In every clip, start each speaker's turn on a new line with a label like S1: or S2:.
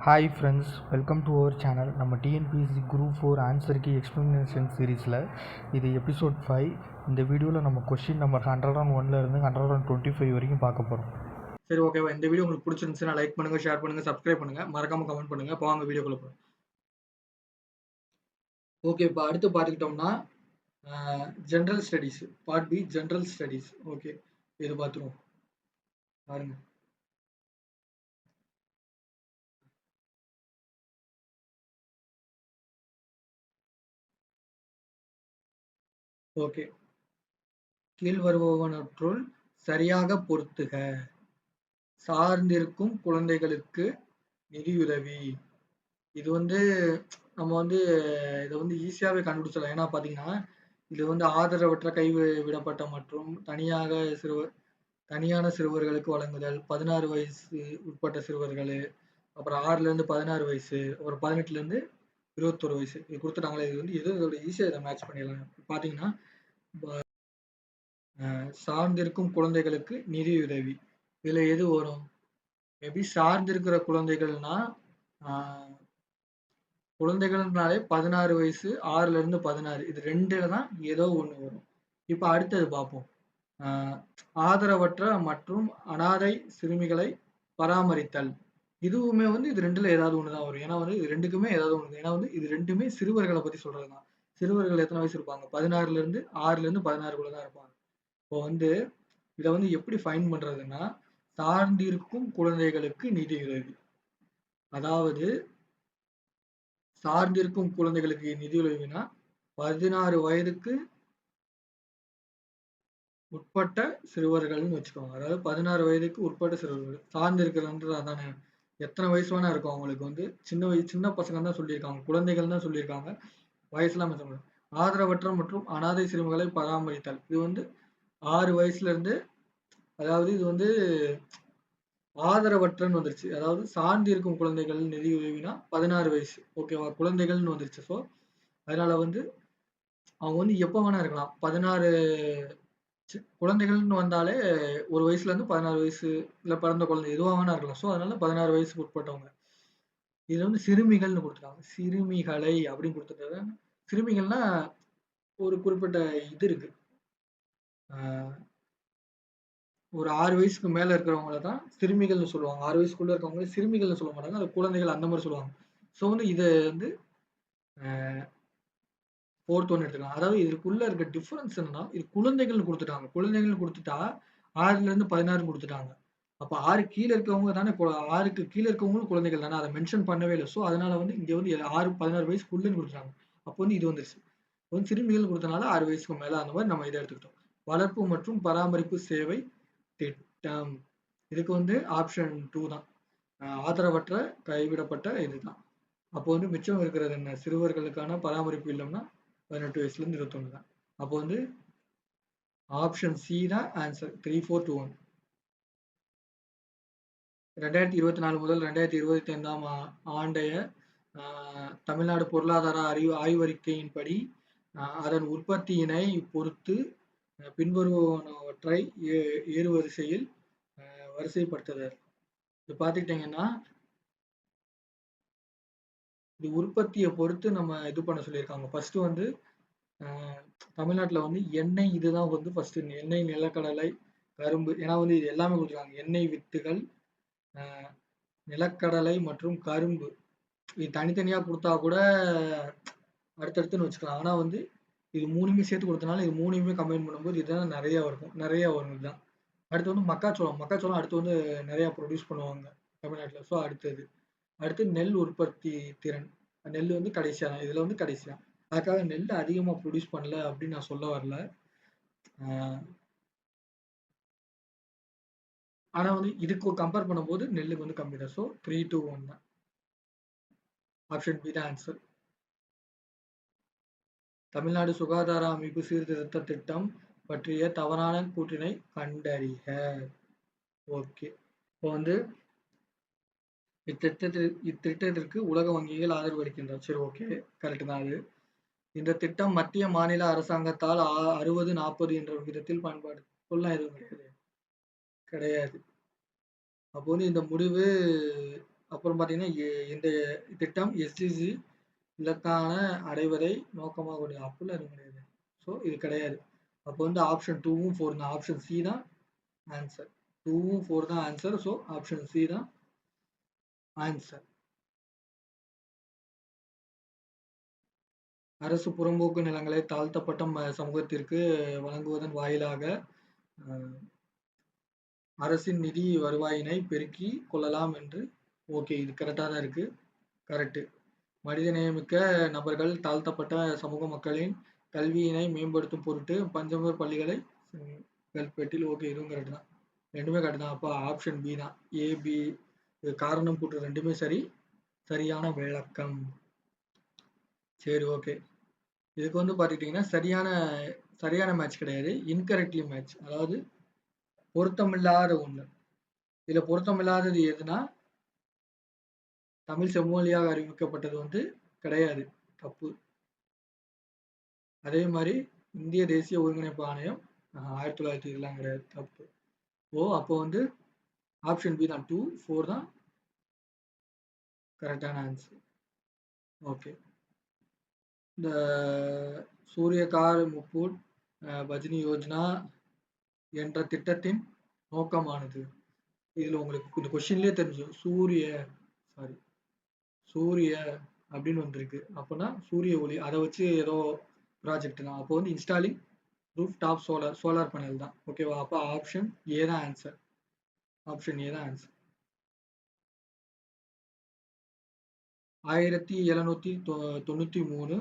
S1: Hi friends, welcome to our channel. நம்ம TNPSC group 4 answer key explanation சீரீஸில் இது episode 5. இந்த வீடியோவில் நம்ம கொஸ்டின் நம்பர் 101 இருந்து 125 வரைக்கும் பார்க்க போகிறோம்.
S2: சரி, ஓகேவா? இந்த வீடியோ உங்களுக்கு பிடிச்சிருந்துச்சுன்னா லைக் பண்ணுங்கள், ஷேர் பண்ணுங்கள், சப்ஸ்கிரைப் பண்ணுங்கள், மறக்காமல் கமெண்ட் பண்ணுங்கள். இப்போ வாங்க வீடியோக்குள்ள போகிறோம். ஓகே, இப்போ அடுத்து பார்த்துக்கிட்டோம்னா general studies part B, general studies. Okay, இது பார்த்துருவோம் பாருங்க. ஓகே, கீழ் வருபவனற்றுள் சரியாக பொருத்துக. சார்ந்திருக்கும் குழந்தைகளுக்கு நிதியுதவி. இது நம்ம இதை ஈஸியாகவே கண்டுபிடிச்சிடலாம். ஏன்னா பார்த்தீங்கன்னா, இது ஆதரவற்ற கைவிடப்பட்ட மற்றும் தனியான சிறுவர்களுக்கு வழங்குதல், 16 வயசு உட்பட்ட சிறுவர்கள், அப்புறம் 6லேருந்து 16 வயசு, அப்புறம் 18லேருந்து 21 வயசு இது கொடுத்துட்டாங்களே. இது இதோட ஈஸியாக இதை மேட்ச் பண்ணிடலாம். பார்த்தீங்கன்னா, சார்ந்திருக்கும் குழந்தைகளுக்கு நிதியுதவி, இதில் எது வரும்? மேபி சார்ந்திருக்கிற குழந்தைகள்னா குழந்தைகள்னாலே 16 வயசு, 6லேருந்து 16 இது 2ல தான் ஏதோ ஒன்று வரும். இப்போ அடுத்தது பார்ப்போம். ஆதரவற்ற மற்றும் அனாதை சிறுமிகளை பராமரித்தல். இதுவுமே இது 2ல ஏதாவது ஒன்று தான் வரும். ஏன்னா இது 2க்குமே ஏதாவது ஒன்று. ஏன்னா இது 2மே சிறுவர்களை பற்றி சொல்றது தான். சிறுவர்கள் எத்தனை வயசு இருப்பாங்க? 16லேருந்து 16 தான் இருப்பாங்க. இப்போ இதை எப்படி ஃபைன் பண்றதுன்னா, சார்ந்திருக்கும் குழந்தைகளுக்கு நிதியுதவி. அதாவது சார்ந்திருக்கும் குழந்தைகளுக்கு நிதியுதவினா 16 வயதுக்கு உட்பட்ட சிறுவர்கள்னு வச்சுக்கோங்க. அதாவது 16 வயதுக்கு உட்பட்ட சிறுவர்கள். சார்ந்து இருக்கிறது அதானே. எத்தனை வயசு வேணா இருக்கும் அவங்களுக்கு. சின்ன பசங்க தான் சொல்லியிருக்காங்க, குழந்தைகள் தான் சொல்லியிருக்காங்க, வயசுலாம் சொல்லுவாங்க. ஆதரவற்ற மற்றும் அனாதை சிறுமிகளை பராமரித்தல். இது 6 வயசுல இருந்து, அதாவது இது ஆதரவற்றன்னு வந்துருச்சு. அதாவது சார்ந்து இருக்கும் குழந்தைகள் நிதி உதவினா 16 வயசு. ஓகேவா? குழந்தைகள்னு வந்துருச்சு. ஸோ அதனால அவங்க எப்போ வேணா இருக்கலாம். 16 குழந்தைகள்னு வந்தாலே ஒரு வயசுல இருந்து 16 வயசு இல்ல பிறந்த குழந்தை எதுவா வேணா இருக்கலாம். ஸோ அதனால 16 வயசுக்கு உட்பட்டவங்க. இது சிறுமிகள்னு கொடுத்துருக்காங்க. சிறுமிகளை அப்படின்னு கொடுத்துருக்காங்க. சிறுமிகள்னா ஒரு குறிப்பிட்ட இது இருக்கு. ஒரு 6 வயசுக்கு மேல இருக்கிறவங்கள தான் சிறுமிகள்னு சொல்லுவாங்க. 6 வயசுக்குள்ள இருக்கவங்க சிறுமிகள்னு சொல்ல மாட்டாங்க. அது குழந்தைகள் அந்த மாதிரி சொல்லுவாங்க. ஸோ இது ஃபோர்த் ஒன் எடுத்துக்கலாம். அதாவது இதுக்குள்ள இருக்க டிஃபரன்ஸ் என்னன்னா, இது குழந்தைகள்னு கொடுத்துட்டாங்க. குழந்தைகள்னு கொடுத்துட்டா 6லேருந்து 16 கொடுத்துட்டாங்க. அப்ப 6 கீழ இருக்கவங்க தானே 6க்கு கீழ இருக்கவங்களும் குழந்தைகள் தானே. அதை மென்ஷன் பண்ணவே இல்லை. ஸோ அதனால இங்க 6 16 வயசுக்குள்ளன்னு கொடுத்துட்டாங்க. அப்போ இது வந்துருச்சு. சிறுமிகள் கொடுத்தனால 6 வயசுக்கு மேல அந்த மாதிரி நம்ம இதை எடுத்துக்கிட்டோம். வளர்ப்பு மற்றும் பராமரிப்பு சேவை திட்டம். இதுக்கு ஆப்ஷன் 2 தான். ஆதரவற்ற கைவிடப்பட்ட இதுதான். அப்போ மிச்சம் இருக்கிறது என்ன? சிறுவர்களுக்கான பராமரிப்பு இல்லம்னா 18 வயசுலேருந்து 21 தான். அப்போ ஆப்ஷன் சி தான் ஆன்சர். 3, 4, 2, 1. 2024 முதல் 2025ஆம் ஆண்டைய தமிழ்நாடு பொருளாதார ஆய்வறிக்கையின்படி அதன் உற்பத்தியினை பொறுத்து பின்வருவனவற்றை ஏறுவரிசையில் வரிசைப்படுத்துதல். இது பார்த்துக்கிட்டீங்கன்னா, இது உற்பத்தியை பொறுத்து நம்ம இது பண்ண சொல்லியிருக்காங்க. ஃபர்ஸ்ட் தமிழ்நாட்டுல எண்ணெய் இதுதான் ஃபர்ஸ்ட். எண்ணெய், நிலக்கடலை, கரும்பு. ஏன்னா இது எல்லாமே கொடுத்துருக்காங்க. எண்ணெய் வித்துகள், நிலக்கடலை மற்றும் கரும்பு. இது தனித்தனியா கொடுத்தா கூட அடுத்தடுத்துன்னு வச்சுக்கலாம். ஆனா இது 3மே சேர்த்து கொடுத்தனால இது 3மே கம்பைன் பண்ணும்போது இதுதான் நிறைய வரும். இதுதான். அடுத்து மக்காச்சோளம் அடுத்து நிறைய ப்ரொடியூஸ் பண்ணுவாங்க தமிழ்நாட்டுல. ஸோ அடுத்து நெல் உற்பத்தி திறன். நெல் கடைசியா தான். இதுல கடைசியா. அதுக்காக நெல் அதிகமா ப்ரொடியூஸ் பண்ணல அப்படின்னு நான் சொல்ல வரல. ஆனா இதுக்கு கம்பேர் பண்ணும்போது நெல்லுக்கு கம்மி தான். ஸோ 3, 2, 1 தான். ஆப்ஷன் பி தான் ஆன்சர். தமிழ்நாடு சுகாதார அமைப்பு சீர்திருத்த திட்டம் பற்றிய தவறான கூற்றினை கண்டறிக. ஓகே, இப்போ இத்திட்டத்திற்கு உலக வங்கிகள் ஆதரவு அளிக்கின்றன. சரி, ஓகே, கரெக்ட் தான். அது இந்த திட்டம் மத்திய மாநில அரசாங்கத்தால் 60-40 என்ற விகிதத்தில் பயன்பாடு எதுவும் கிடையாது. அப்போ இந்த முடிவு அப்புறம் பார்த்தீங்கன்னா, இந்த திட்டம் எஸ்டிஜி இலக்கான அடைவதை நோக்கமாக கொண்டது. அப்படிலாம் எதுவும் கிடையாது. ஸோ இது கிடையாது. அப்போ வந்து ஆப்ஷன் 2வும் 4 தான். ஆப்ஷன் சி தான் ஆன்சர். 2வும் 4 தான் ஆன்சர். ஸோ ஆப்ஷன் சி தான் ஆன்சர். அரசு புறம்போக்கு நிலங்களை தாழ்த்தப்பட்ட சமூகத்திற்கு வழங்குவதன் வாயிலாக அ அரசின் நிதி வருவாயினை பெருக்கிக் கொள்ளலாம் என்று ஓகே. இது கரெக்ட்டா தான் இருக்கு. கரெக்ட்டு. மனிதநேயமிக்க நபர்கள் தாழ்த்தப்பட்ட சமூக மக்களின் கல்வியினை மேம்படுத்தும் பொருட்டு பஞ்சமர் பள்ளிகளை கல்பெட்டில் ஓகே. இதுவும் கரெக்ட் தான். 2மே கரெக்ட் தான். அப்ப ஆப்ஷன் பி தான். ஏ, பி காரணம் கூற்று 2மே சரி. சரியான விளக்கம். சரி ஓகே. இதுக்கு வந்து பார்த்துக்கிட்டீங்கன்னா, சரியான மேட்ச் கிடையாது. Incorrectly match. அதாவது பொருத்தமில்லாத ஒண்ணு. இதுல பொருத்தமில்லாதது எதுனா, தமிழ் செம்மொழியாக அறிவிக்கப்பட்டது வந்து கிடையாது. தப்பு. அதே மாரி இந்திய தேசிய ஒருங்கிணைப்பு ஆணையம் 1900 இதெல்லாம் கிடையாது. தப்பு. அப்போ வந்து ஆப்ஷன் பி தான் 2, 4 தான் கரெக்டான ஆன்சர். ஓகே. இந்த சூரிய கார் முக்கூட் பஜ்னி யோஜனா என்ற திட்டத்தின் நோக்கமானது. இதுல உங்களுக்கு இந்த கொஸ்டின்லயே தெரிஞ்சுரும். சூரிய அப்படின்னு வந்திருக்கு. அப்பன்னா சூரிய ஒளி. அத வச்சு ஏதோ ப்ராஜெக்ட் தான். அப்போ வந்து installing roof top solar panel தான். ஓகேவா? அப்ப ஆப்ஷன் ஏ தான் ஆன்சர். ஆப்ஷன் ஏ தான் ஆன்சர். 1793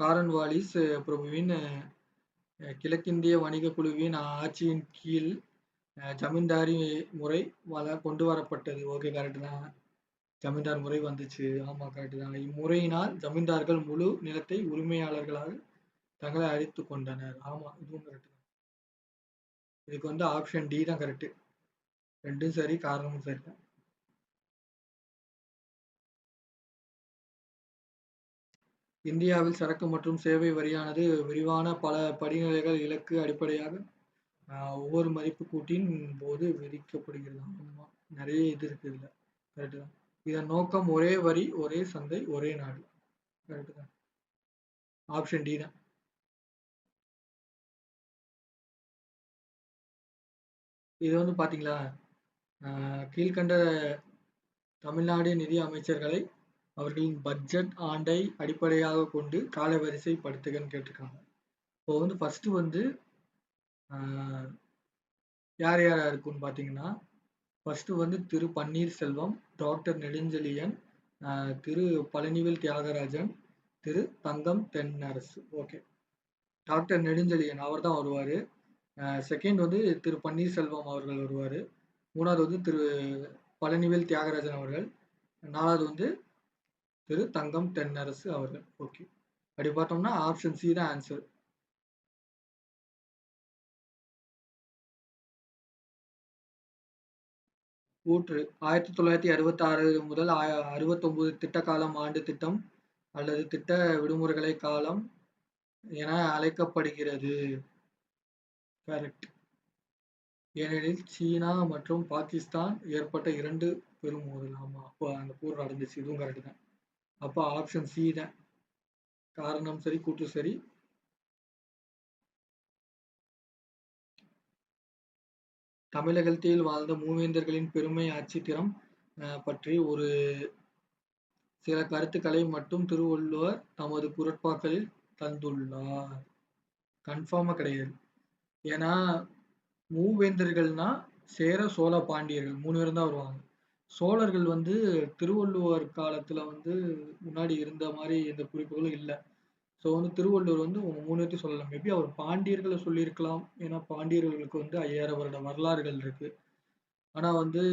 S2: காரன்வாலிஸ் பிரபுவின் கிழக்கிந்திய வணிகக் குழுவின் ஆட்சியின் கீழ் ஜமீன்தாரி முறை கொண்டு வரப்பட்டது. ஓகே கரெக்ட் தான். ஜமீன்தார் முறை வந்துச்சு. ஆமா கரெக்ட் தான். இம்முறையினால் ஜமீன்தார்கள் முழு நிலத்தை உரிமையாளர்களாக தங்களை அழித்துக் கொண்டனர். ஆமா இதுவும் கரெக்ட் தான். இதுக்கு வந்து ஆப்ஷன் டி தான் கரெக்ட். 2ம் சரி, காரணமும் சரி தான். இந்தியாவில் சரக்கு மற்றும் சேவை வரியானது விரிவான பல படிநிலைகள் இலக்கு அடிப்படையாக ஒவ்வொரு மதிப்பு கூட்டின் போது விதிக்கப்படுகிறது. ஆமா. நிறைய இது இருக்கு இதுல. கரெக்ட் தான். இதன் நோக்கம் ஒரே வரி, ஒரே சந்தை, ஒரே நாடு. கரெக்ட் தான். ஆப்ஷன் டி தான். இது வந்து பாத்தீங்களா, கீழ்கண்ட தமிழ்நாடு நிதி அமைச்சர்களை அவர்களின் பட்ஜெட் ஆண்டை அடிப்படையாக கொண்டு காலவரிசை படுத்துகன்னு கேட்டிருக்காங்க. இப்போ வந்து ஃபர்ஸ்ட் வந்து ஆஹ், யார் யாரா இருக்குன்னு பாத்தீங்கன்னா, ஃபர்ஸ்ட் வந்து திரு பன்னீர்செல்வம், டாக்டர் நெடுஞ்செழியன், திரு பழனிவேல் தியாகராஜன், திரு தங்கம் தென்னரசு. ஓகே. டாக்டர் நெடுஞ்செழியன் அவர் தான் வருவாரு. செகண்ட் வந்து திரு பன்னீர்செல்வம் அவர்கள் வருவாரு. 3வது வந்து திரு பழனிவேல் தியாகராஜன் அவர்கள். 4வது வந்து திரு தங்கம் தென்னரசு அவர்கள். ஓகே. அப்படி பார்த்தோம்னா ஆப்ஷன் சி தான் ஆன்சர். கூற்று 1966 முதல் 69 திட்ட காலம் ஆண்டு திட்டம் அல்லது திட்ட விடுமுறைகளை காலம் என அழைக்கப்படுகிறது. கரெக்ட். ஏனெனில் சீனா மற்றும் பாகிஸ்தான் ஏற்பட்ட 2 பெரும் மோதல். ஆமா. அப்போ அந்த போர் நடந்துச்சு. இதுவும் கரெக்ட் தான். அப்போ ஆப்ஷன் சி தான். காரணம் சரி, கூற்று சரி. தமிழகத்தில் வாழ்ந்த மூவேந்தர்களின் பெருமை ஆட்சி திறம் பற்றி ஒரு சில கருத்துக்களை மட்டும் திருவள்ளுவர் தமது குறட்பாக்களில் தந்துள்ளார். கன்ஃபார்மா கிடையாது. ஏன்னா மூவேந்தர்கள்னா சேர, சோழ, பாண்டியர்கள் 3 பேரும் தான் வருவாங்க. சோழர்கள் வந்து திருவள்ளுவர் காலத்துல வந்து முன்னாடி இருந்த மாரி எந்த குறிப்புகளும் இல்ல. ஸோ வந்து திருவள்ளுவர் வந்து உங்க 3 பேத்தையும் சொல்லலாம். மேபி அவர் பாண்டியர்கள சொல்லியிருக்கலாம். ஏன்னா பாண்டியர்களுக்கு வந்து 5000 வருட வரலாறுகள் இருக்கு. ஆனா வந்து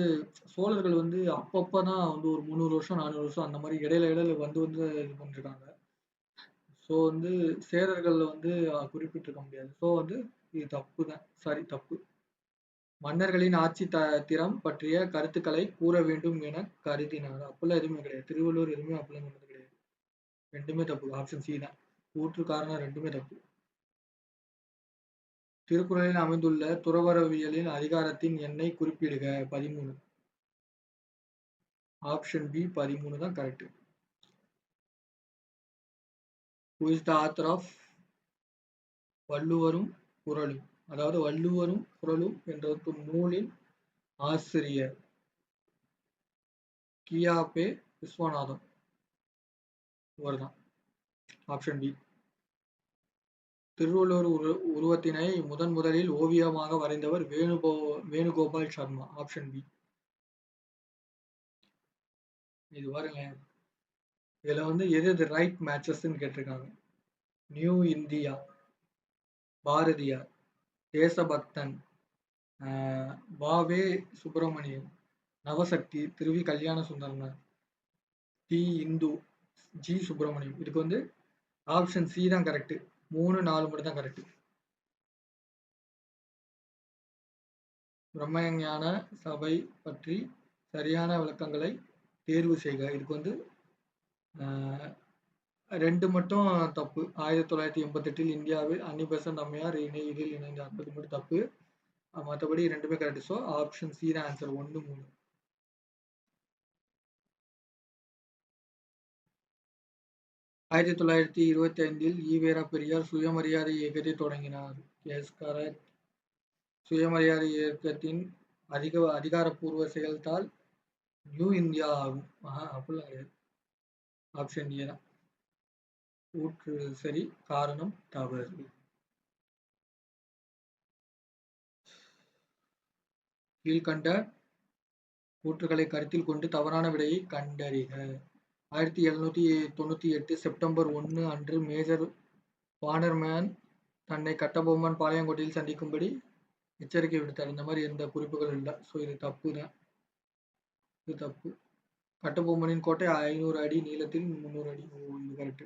S2: சோழர்கள் வந்து அப்பப்ப தான் வந்து ஒரு 300 வருஷம், 400 வருஷம் அந்த மாரி இடையில இடையில வந்து வந்து இது பண்ணிருக்காங்க. ஸோ வந்து சேரர்கள்ல வந்து குறிப்பிட்டிருக்க முடியாது. ஸோ வந்து இது தப்பு தான். சாரி தப்பு. மன்னர்களின் ஆட்சி திறம் பற்றிய கருத்துக்களை கூற வேண்டும் என கருதினார். அப்பல்லாம் எதுவுமே கிடையாது. திருவள்ளுவர் எதுவுமே அப்பல்லாம் சொன்னது கிடையாது. 2மே தப்பு. ஆப்ஷன் சி தான். கூற்று, காரணம் 2மே தப்பு. திருக்குறளில் அமைந்துள்ள துறவறவியலின் அதிகாரத்தின் எண்ணை குறிப்பிடுக. 13. ஆப்ஷன் பி 13 தான் correct. Who is the author of வள்ளுவரும் குறளும்? அதாவது வள்ளுவரும் குறளும் என்ற நூலின் ஆசிரியர் கியாபே விஸ்வநாதம் இவர்தான். Option B. திருவள்ளுவர் உருவத்தினை முதலில் ஓவியமாக வரைந்தவர் வேணுகோபால் சர்மா. Option B. இது பாருங்க, இதுல எது ரைட் மேட்சஸ்ன்னு கேட்டிருக்காங்க. நியூ இந்தியா, பாரதியார், தேசபக்தன், வாவே Subramaniam, Navasakthi, Thiruvi Kalyana Sundaranar, the Hindu, G Subramaniam. இதுக்கு ஆப்ஷன் சி தான் கரெக்ட். 3, 4 மட்டும் தான் கரெக்ட். பிரம்மஞான சபை பற்றி சரியான விளக்கங்களை தேர்வு செய்க. இதுக்கு 2 மட்டும் தப்பு. 1988 இந்தியாவில் அன்னி பெசன்ட் அம்மையார் இதில் இணைந்தார். அது மட்டும் தப்பு. மற்றபடி 2மே கரெக்ட். ஸோ ஆப்ஷன் சி தான் ஆன்சர். 1, 3. ஆயிரத்தி 1925 ஈவேரா பெரியார் சுயமரியாதை இயக்கத்தை தொடங்கினார். Yes correct. சுயமரியாதை இயக்கத்தின் அதிகாரப்பூர்வ செயல்தாள் நியூ இந்தியா ஆகும். அப்படிலாம் கிடையாது. ஆப்ஷன் ஏ தான். ஊற்று சரி, காரணம் தவறு. கீழ்கண்ட கூற்றுகளை கருத்தில் கொண்டு தவறான விடையை கண்டறிக. 1798 செப்டம்பர் 1 அன்று மேஜர் வானர்மேன் தன்னை கட்டபொம்மன் பாளையங்கோட்டையில் சந்திக்கும்படி எச்சரிக்கை விடுத்தார். இந்த மாதிரி எந்த குறிப்புகளும் இல்லை. ஸோ இது தப்பு தான். இது தப்பு. கட்டபொம்மனின் கோட்டை 500 அடி நீளத்தில் 300 அடி. இது கரெக்ட்.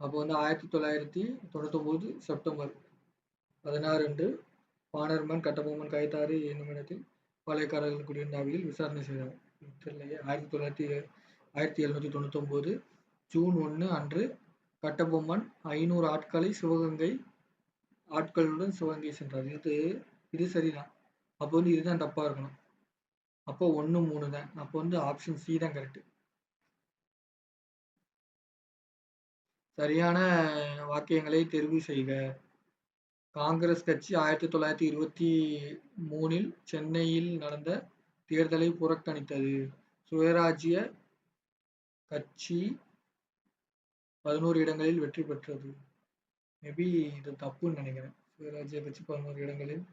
S2: அப்போ 1999 செப்டம்பர் 16 அன்று வானர்மேன் கட்டபொம்மன் கைத்தாறு என்னும் இடத்தில் பாளையக்காரர்கள் குடியிருந்த அவையில் விசாரணை செய்தார். தெரியலையே. 1799 ஜூன் 1 அன்று கட்டபொம்மன் 500 ஆட்களுடன் சிவகங்கை சென்றார். இது சரிதான். அப்போ இதுதான் தப்பா இருக்கணும். அப்போ 1, 3 தான். அப்போ ஆப்ஷன் சி தான் கரெக்ட். சரியான வாக்கியங்களை தெரிவு செய்க. காங்கிரஸ் கட்சி 1923 சென்னையில் நடந்த தேர்தலை புறக்கணித்தது. சுயராஜ்ய கட்சி 11 இடங்களில் வெற்றி பெற்றது. மேபி இது தப்புன்னு நினைக்கிறேன். சுயராஜ்ய கட்சி 11 இடங்களில்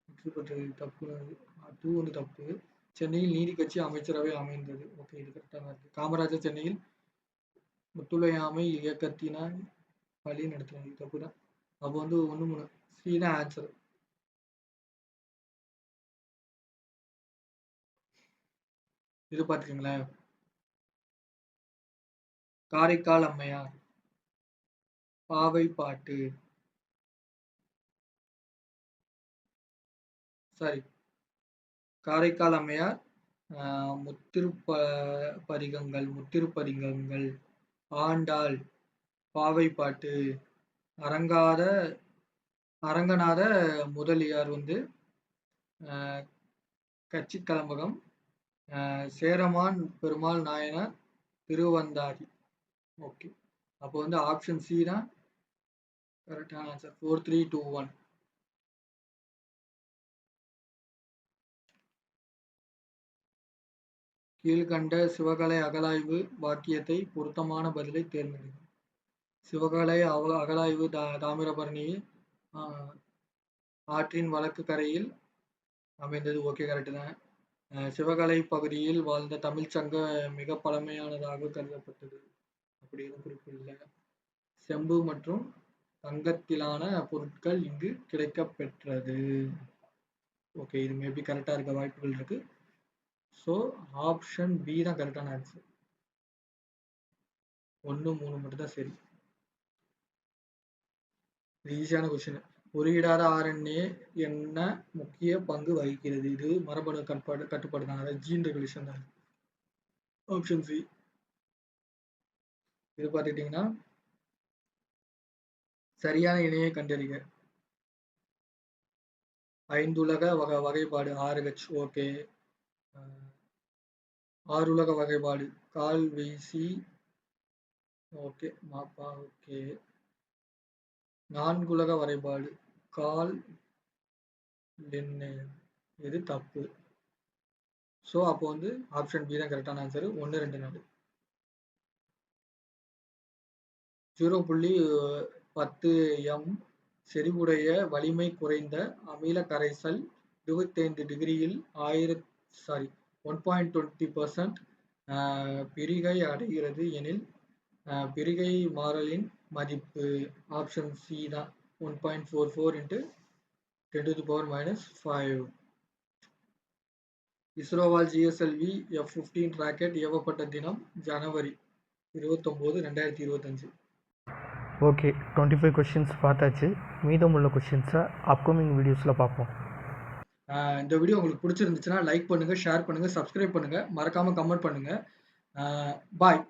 S2: வெற்றி பெற்றது தப்பு. அது தப்பு. சென்னையில் நீதி கட்சி அமைச்சரவை அமைந்தது. ஓகே, இது கரெக்டாக தான் இருக்கு. காமராஜர் சென்னையில் ஒத்துழையாமை இயக்கத்தினால் வழி நடத்தினார். தப்பு தான். அப்போ 1, 3 சி தான் ஆன்சர். இது பார்த்துக்கீங்களேன். காரைக்கால் அம்மையார், பாவை பாட்டு, சாரி, காரைக்கால் அம்மையார் முத்திருப்பதிகங்கள், ஆண்டாள், பாவை பாட்டு, அரங்கநாத முதலியார் கட்சி கலம்பகம், சேரமான் பெருமாள் நாயனார் திருவந்தாதி. ஓகே, அப்போ ஆப்ஷன் சி தான் கரெக்டான ஆன்சர். 4, 3, 2, 1. கீழ்கண்ட சிவகலை அகழாய்வு வாக்கியத்தை பொருத்தமான பதிலை தேர்ந்தெடுக்கும். சிவகலை அகழாய்வு தாமிரபரணி ஆற்றின் வடக்கு கரையில் அமைந்தது. ஓகே, கரெக்டு தான். சிவகலை பகுதியில் வாழ்ந்த தமிழ்ச்சங்க மிக பழமையானதாக கருதப்பட்டது. அப்படி எதுவும் குறிப்பு இல்லை. செம்பு மற்றும் தங்கத்திலான பொருட்கள் இங்கு கிடைக்கப்பெற்றது. ஓகே, இது மேபி கரெக்டாக இருக்க வாய்ப்புகள் இருக்கு. ஸோ ஆப்ஷன் பி தான் கரெக்டான ஆன்சர். 1, 3 மட்டும் தான் சரி. இது ஈஸியான கொஸ்டின். பொறியிடாத RNA என்ன முக்கிய பங்கு வகிக்கிறது? இது மரபணு கட்டுப்பாடு தான். அதாவது ஜீன் ரெகுலேஷன் தான். Option C. இது பார்த்துக்கிட்டிங்கன்னா சரியான இணையை கண்டறிக. ஐந்துலக வகைப்பாடு RH ஓகே. ஆறுலக வகைப்பாடு கால் வீசி ஓகே. மாப்பா ஓகே. நான்குலக வரைபாடு கால் லென்னு இது தப்பு. ஸோ அப்போ வந்து ஆப்ஷன் பி தான் கரெக்டான ஆன்சர். 1, 2, 4. 0.10 m செறிவுடைய வலிமை குறைந்த அமில கரைசல் 25 டிகிரியில் 1.20% பிரிகை அடைகிறது எனில் பிரிகை மாறலின் மதிப்பு ஆப்ஷன் சி தான் 1.44 × 10⁻⁵. இஸ்ரோவால் ஜிஎஸ்எல்வி F-15 ராக்கெட் ஏவப்பட்ட தினம் ஜனவரி 29, 2025.
S1: ஓகே, 25 கொஷின்ஸ் பார்த்தாச்சு. மீதமுள்ள கொஷின்ஸை அப்கமிங் வீடியோஸில் பார்ப்போம்.
S2: இந்த வீடியோ உங்களுக்கு பிடிச்சிருந்துச்சுன்னா லைக் பண்ணுங்கள், ஷேர் பண்ணுங்கள், சப்ஸ்கிரைப் பண்ணுங்கள், மறக்காமல் கமெண்ட் பண்ணுங்கள். பாய்.